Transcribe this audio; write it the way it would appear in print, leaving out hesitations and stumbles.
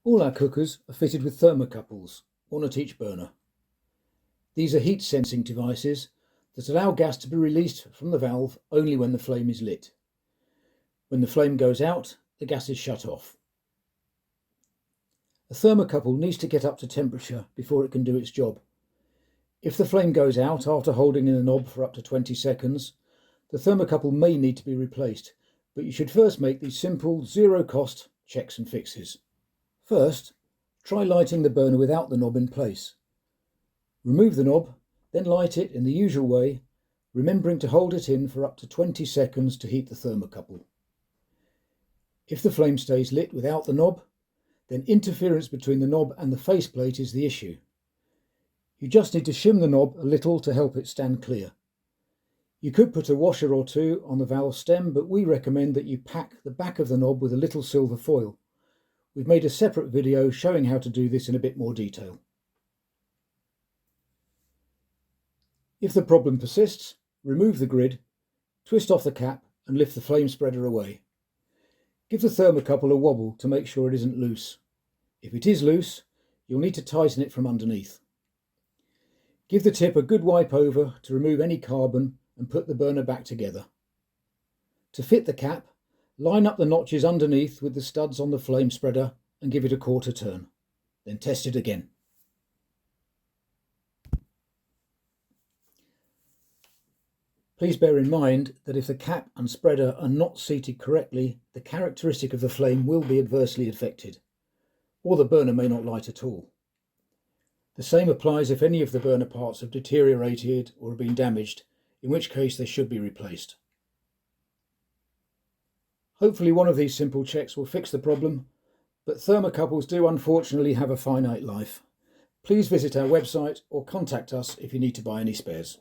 All our cookers are fitted with thermocouples, one at each burner. These are heat sensing devices that allow gas to be released from the valve only when the flame is lit. When the flame goes out, the gas is shut off. A thermocouple needs to get up to temperature before it can do its job. If the flame goes out after holding in the knob for up to 20 seconds, the thermocouple may need to be replaced, but you should first make these simple, zero-cost checks and fixes. First, try lighting the burner without the knob in place. Remove the knob, then light it in the usual way, remembering to hold it in for up to 20 seconds to heat the thermocouple. If the flame stays lit without the knob, then interference between the knob and the faceplate is the issue. You just need to shim the knob a little to help it stand clear. You could put a washer or two on the valve stem, but we recommend that you pack the back of the knob with a little silver foil. We've made a separate video showing how to do this in a bit more detail. If the problem persists, remove the grid, twist off the cap and lift the flame spreader away. Give the thermocouple a wobble to make sure it isn't loose. If it is loose, you'll need to tighten it from underneath. Give the tip a good wipe over to remove any carbon and put the burner back together. To fit the cap, line up the notches underneath with the studs on the flame spreader and give it a quarter turn. Then test it again. Please bear in mind that if the cap and spreader are not seated correctly, the characteristic of the flame will be adversely affected, or the burner may not light at all. The same applies if any of the burner parts have deteriorated or have been damaged, in which case they should be replaced. Hopefully one of these simple checks will fix the problem, but thermocouples do unfortunately have a finite life. Please visit our website or contact us if you need to buy any spares.